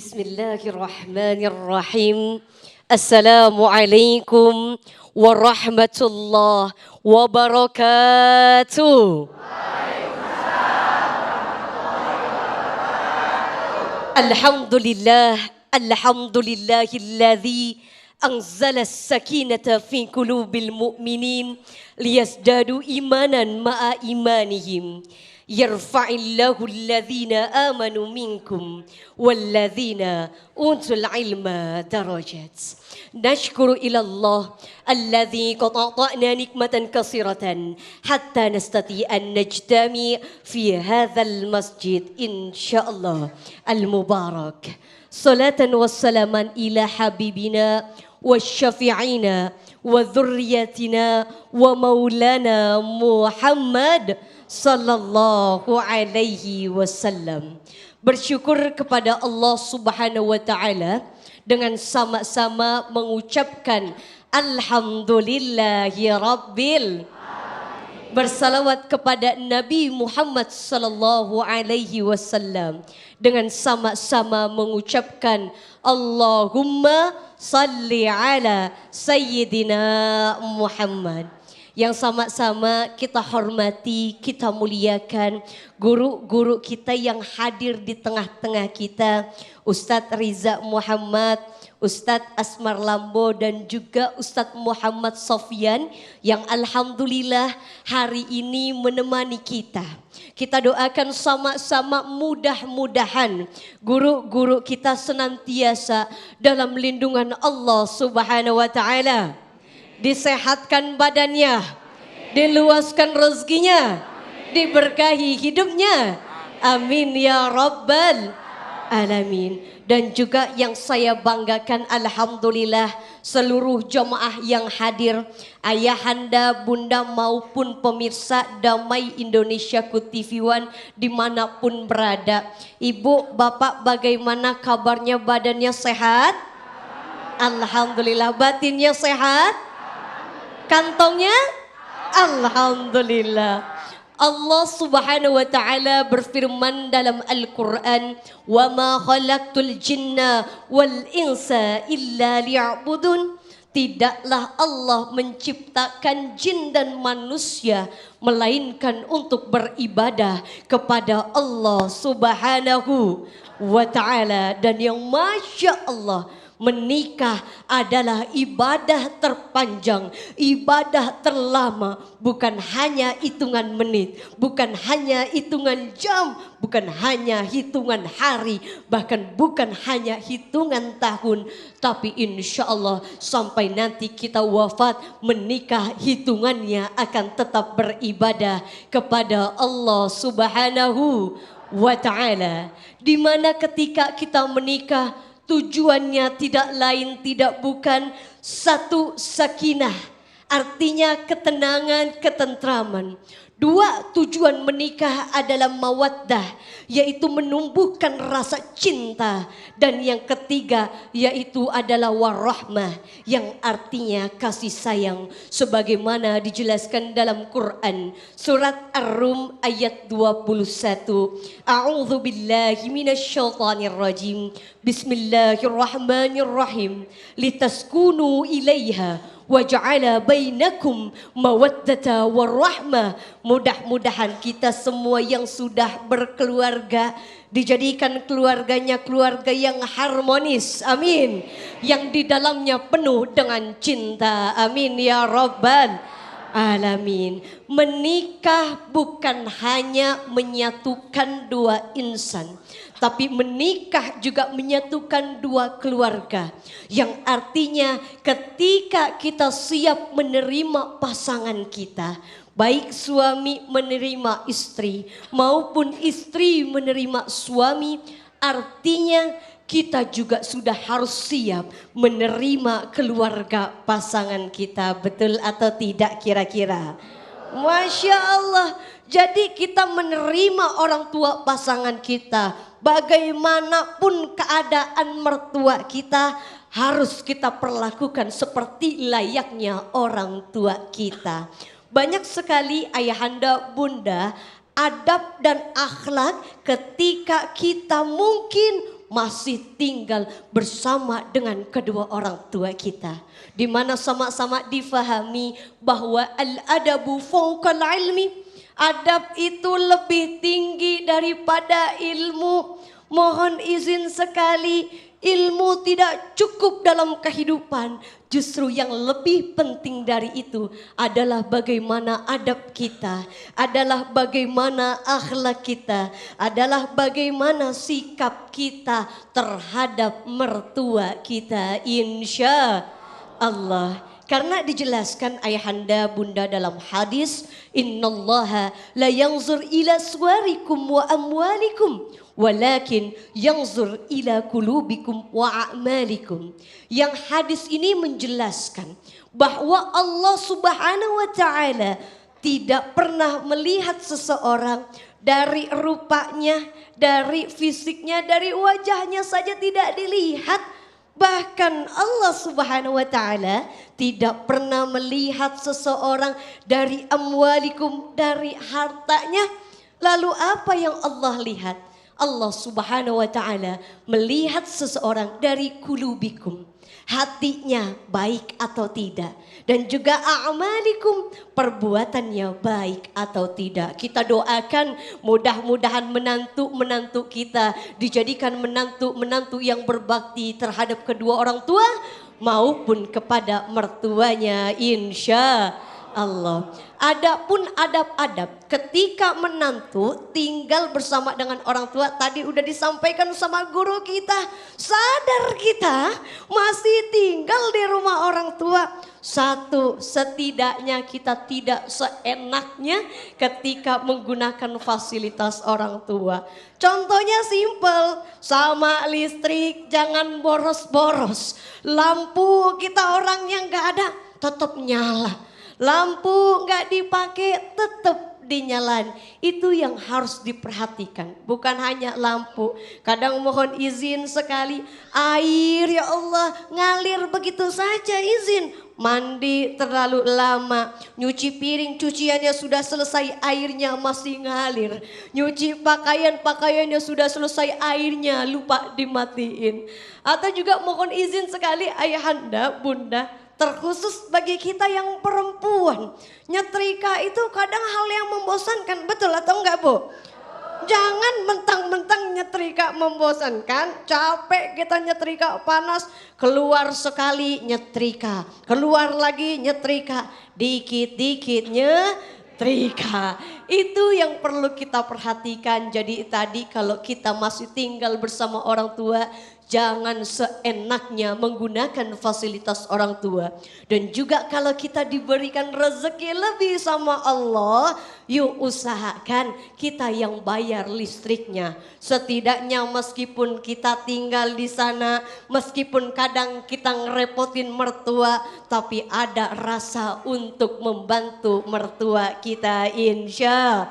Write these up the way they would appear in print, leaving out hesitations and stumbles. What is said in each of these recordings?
Bismillahirrahmanirrahim. Assalamualaikum warahmatullahi wabarakatuh. Alhamdulillahilladzi anzala as-sakinata fi qulubil mu'minin liyazdadu imanan ma'a imanihim. Yarfa'illahu alladhina amanu minkum walladhina utul ilma darajat. Nashkuru ilallah alladhi qad a'ta'na nikmatan katsiratan hatta nastati an najtami fi hadzal masjid insyaallah al-mubarak. Salatan wassalaman ila habibina wasyafi'ina wa dhurriyyatina wa maulana Muhammad sallallahu alaihi wasallam. Bersyukur kepada Allah Subhanahu wa taala dengan sama-sama mengucapkan alhamdulillahi rabbil alamin. Bersalawat kepada Nabi Muhammad sallallahu alaihi wasallam dengan sama-sama mengucapkan Allahumma salli ala sayyidina Muhammad. Yang sama-sama kita hormati, kita muliakan guru-guru kita yang hadir di tengah-tengah kita, Ustadz Riza Muhammad, Ustadz Asmar Lambo dan juga Ustadz Muhammad Sofyan yang alhamdulillah hari ini menemani kita. Kita doakan sama-sama mudah-mudahan guru-guru kita senantiasa dalam lindungan Allah Subhanahu wa taala. Disehatkan badannya, diluaskan rezekinya, diberkahi hidupnya. Amin ya rabbal alamin. Dan juga yang saya banggakan alhamdulillah seluruh jemaah yang hadir, ayahanda, bunda maupun pemirsa Damai Indonesiaku TV One dimanapun berada. Ibu, bapak bagaimana kabarnya, badannya sehat? Alhamdulillah. Batinnya sehat? Kantongnya? Alhamdulillah. Allah Subhanahu wa taala berfirman dalam Al-Qur'an, "Wa ma khalaqtul jinna wal insa illa liya'budun." Tidaklah Allah menciptakan jin dan manusia melainkan untuk beribadah kepada Allah Subhanahu wa taala. Dan yang masya Allah, menikah adalah ibadah terpanjang, ibadah terlama, bukan hanya hitungan menit, bukan hanya hitungan jam, bukan hanya hitungan hari, bahkan bukan hanya hitungan tahun, tapi insya Allah sampai nanti kita wafat, menikah hitungannya akan tetap beribadah kepada Allah Subhanahu wa ta'ala. Dimana ketika kita menikah, tujuannya tidak lain tidak bukan satu, sakinah, artinya ketenangan, ketentraman. Dua, tujuan menikah adalah mawaddah, yaitu menumbuhkan rasa cinta. Dan yang ketiga yaitu adalah warahmah, yang artinya kasih sayang. Sebagaimana dijelaskan dalam Quran surat Ar-Rum ayat 21. A'udzu billahi minasyaitonir rajim. Bismillahirrahmanirrahim. Litaskunu ilaiha waja'ala bainakum mawaddata warahmah. Mudah-mudahan kita semua yang sudah berkeluarga dijadikan keluarganya keluarga yang harmonis, amin. Yang di dalamnya penuh dengan cinta, amin ya rabbal alamin. Menikah bukan hanya menyatukan dua insan, tapi menikah juga menyatukan dua keluarga. Yang artinya ketika kita siap menerima pasangan kita, baik suami menerima istri maupun istri menerima suami, artinya kita juga sudah harus siap menerima keluarga pasangan kita. Betul atau tidak kira-kira? Masya Allah. Jadi kita menerima orang tua pasangan kita, bagaimanapun keadaan mertua kita, harus kita perlakukan seperti layaknya orang tua kita. Banyak sekali ayahanda, bunda, adab dan akhlak ketika kita mungkin masih tinggal bersama dengan kedua orang tua kita. Di mana sama-sama difahami bahwa al-adabu fawqal ilmi. Adab itu lebih tinggi daripada ilmu. Mohon izin sekali, ilmu tidak cukup dalam kehidupan. Justru yang lebih penting dari itu adalah bagaimana adab kita, adalah bagaimana akhlak kita, adalah bagaimana sikap kita terhadap mertua kita, insya Allah. Karena dijelaskan ayahanda bunda dalam hadis, innallaha la yanzur ila suwarikum wa amwalikum walakin yanzur ila kulubikum wa a'malikum. Yang hadis ini menjelaskan bahwa Allah Subhanahu wa taala tidak pernah melihat seseorang dari rupanya, dari fisiknya, dari wajahnya saja tidak dilihat. Bahkan Allah Subhanahu wa taala tidak pernah melihat seseorang dari amwalikum, dari hartanya. Lalu apa yang Allah lihat? Allah Subhanahu wa taala melihat seseorang dari kulubikum, hatinya baik atau tidak, dan juga a'malikum, perbuatannya baik atau tidak. Kita doakan mudah-mudahan menantu-menantu kita dijadikan menantu-menantu yang berbakti terhadap kedua orang tua maupun kepada mertuanya, insya Allah. Adapun adab-adab ketika menantu tinggal bersama dengan orang tua, tadi udah disampaikan sama guru kita. Sadar kita masih tinggal di rumah orang tua. Satu, setidaknya kita tidak seenaknya ketika menggunakan fasilitas orang tua. Contohnya simpel, sama listrik jangan boros-boros. Lampu kita orang yang gak ada tetap nyala. Lampu nggak dipakai tetap dinyalain. Itu yang harus diperhatikan. Bukan hanya lampu. Kadang mohon izin sekali, air ya Allah ngalir begitu saja izin. Mandi terlalu lama, nyuci piring cuciannya sudah selesai airnya masih ngalir. Nyuci pakaiannya sudah selesai airnya lupa dimatiin. Atau juga mohon izin sekali ayahanda, bunda, terkhusus bagi kita yang perempuan, nyetrika itu kadang hal yang membosankan, betul atau enggak Bu? Jangan mentang-mentang nyetrika membosankan, capek kita nyetrika panas, keluar sekali nyetrika, keluar lagi nyetrika, dikit-dikit nyetrika. Itu yang perlu kita perhatikan. Jadi tadi kalau kita masih tinggal bersama orang tua, jangan seenaknya menggunakan fasilitas orang tua. Dan juga kalau kita diberikan rezeki lebih sama Allah, yuk usahakan kita yang bayar listriknya. Setidaknya meskipun kita tinggal di sana, meskipun kadang kita ngerepotin mertua, tapi ada rasa untuk membantu mertua kita, insya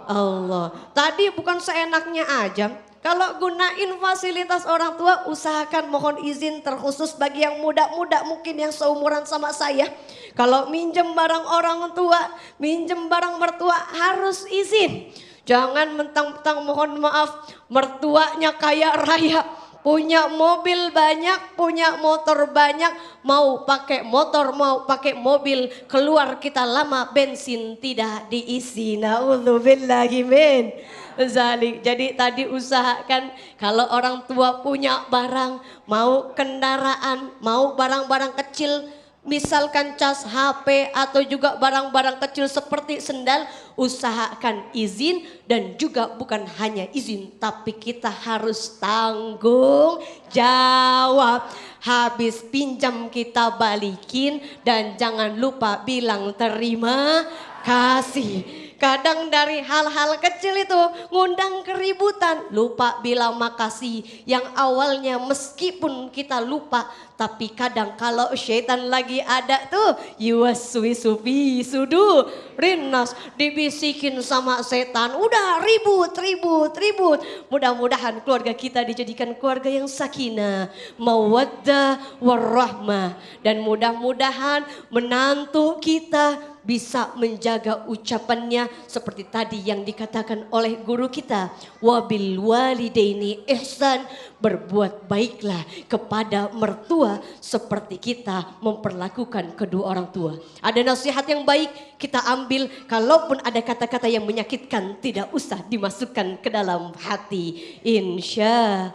Allah. Tadi bukan seenaknya aja. Kalau gunain fasilitas orang tua, usahakan mohon izin terkhusus bagi yang muda-muda mungkin yang seumuran sama saya. Kalau minjem barang orang tua, minjem barang mertua harus izin. Jangan mentang-mentang mohon maaf mertuanya kaya raya, punya mobil banyak, punya motor banyak, mau pakai motor, mau pakai mobil, keluar kita lama bensin tidak diisi. Na'udzubillahi min zalik. Jadi tadi usahakan kalau orang tua punya barang, mau kendaraan, mau barang-barang kecil, misalkan cas HP atau juga barang-barang kecil seperti sendal, usahakan izin. Dan juga bukan hanya izin, tapi kita harus tanggung jawab. Habis pinjam kita balikin, dan jangan lupa bilang terima kasih. Kadang dari hal-hal kecil itu ngundang keributan, lupa bilang makasih. Yang awalnya meskipun kita lupa, tapi kadang kalau syaitan lagi ada tuh, yuwaswisu fi sudurinas, dibisikin sama setan, udah ribut. Mudah-mudahan keluarga kita dijadikan keluarga yang sakinah, mawaddah warahmah. Dan mudah-mudahan menantu kita bisa menjaga ucapannya seperti tadi yang dikatakan oleh guru kita, wabil walidaini ihsan, berbuat baiklah kepada mertua seperti kita memperlakukan kedua orang tua. Ada nasihat yang baik kita ambil, kalaupun ada kata-kata yang menyakitkan tidak usah dimasukkan ke dalam hati. Insya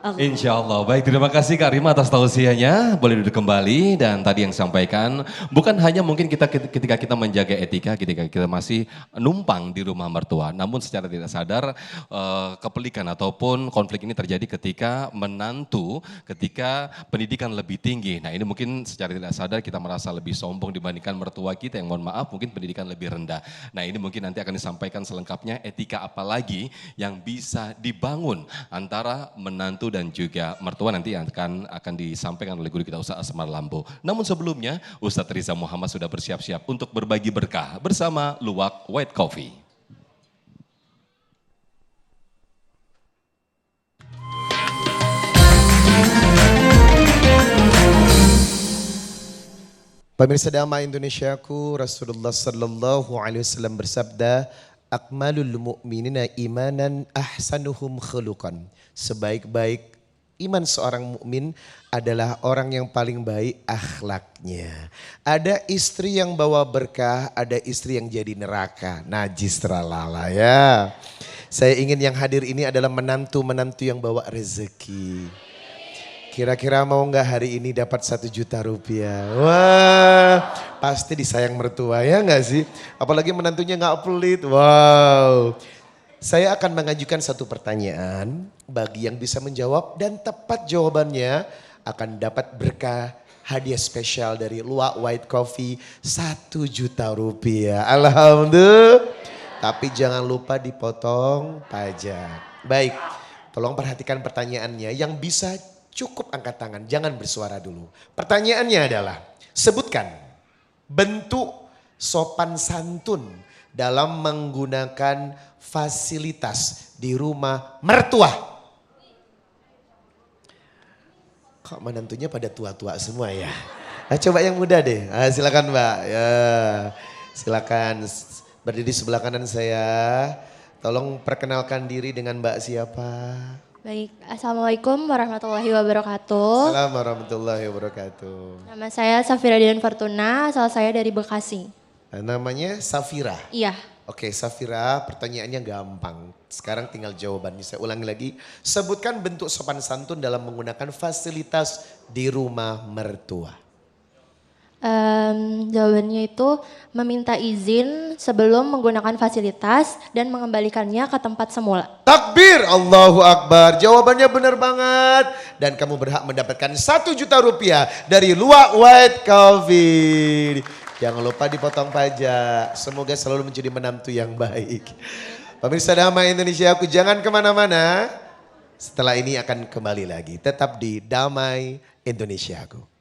Allah. Insya Allah. Baik, terima kasih Kak Rima atas tausiahnya. Boleh duduk kembali. Dan tadi yang sampaikan, bukan hanya mungkin kita ketika kita menjaga etika, ketika kita masih numpang di rumah mertua. Namun secara tidak sadar, kepelikan ataupun konflik ini terjadi ketika menantu, ketika pendidikan lebih tinggi. Nah ini mungkin secara tidak sadar kita merasa lebih sombong dibandingkan mertua kita yang mohon maaf mungkin pendidikan lebih rendah. Nah ini mungkin nanti akan disampaikan selengkapnya etika apa lagi yang bisa dibangun antara menantu dan juga mertua, nanti yang akan disampaikan oleh guru kita Ustaz Asmar Lambo. Namun sebelumnya Ustaz Riza Muhammad sudah bersiap-siap untuk berbagi berkah bersama Luwak White Coffee. Pemirsa Damai Indonesiaku, Rasulullah sallallahu alaihi wasallam bersabda, akmalul mu'minina imanan ahsanuhum khuluqan. Sebaik-baik iman seorang mukmin adalah orang yang paling baik akhlaknya. Ada istri yang bawa berkah, ada istri yang jadi neraka. Najis terlala ya. Saya ingin yang hadir ini adalah menantu-menantu yang bawa rezeki. Kira-kira mau nggak hari ini dapat 1 juta rupiah? Wah, pasti disayang mertua ya nggak sih? Apalagi menantunya nggak pelit. Wow. Saya akan mengajukan satu pertanyaan bagi yang bisa menjawab dan tepat jawabannya akan dapat berkah hadiah spesial dari Luwak White Coffee 1 juta rupiah. Alhamdulillah. Tapi jangan lupa dipotong pajak. Baik, tolong perhatikan pertanyaannya. Yang bisa cukup angkat tangan, jangan bersuara dulu. Pertanyaannya adalah, sebutkan bentuk sopan santun dalam menggunakan fasilitas di rumah mertua. Kok menantunya pada tua-tua semua ya? Nah, coba yang muda deh. Silakan Mbak. Ya, silakan berdiri sebelah kanan saya. Tolong perkenalkan diri dengan Mbak siapa? Baik, Assalamualaikum warahmatullahi wabarakatuh. Assalamualaikum warahmatullahi wabarakatuh. Nama saya Safira Dian Fortuna, asal saya dari Bekasi. Namanya Safira? Iya. Oke Safira, pertanyaannya gampang. Sekarang tinggal jawabannya, saya ulangi lagi. Sebutkan bentuk sopan santun dalam menggunakan fasilitas di rumah mertua. Jawabannya itu meminta izin sebelum menggunakan fasilitas dan mengembalikannya ke tempat semula. Takbir, Allahu Akbar. Jawabannya benar banget. Dan kamu berhak mendapatkan 1 juta rupiah dari Luwak White Coffee. Jangan lupa dipotong pajak. Semoga selalu menjadi menantu yang baik. Pemirsa Damai Indonesia, aku jangan kemana-mana. Setelah ini akan kembali lagi. Tetap di Damai Indonesia aku.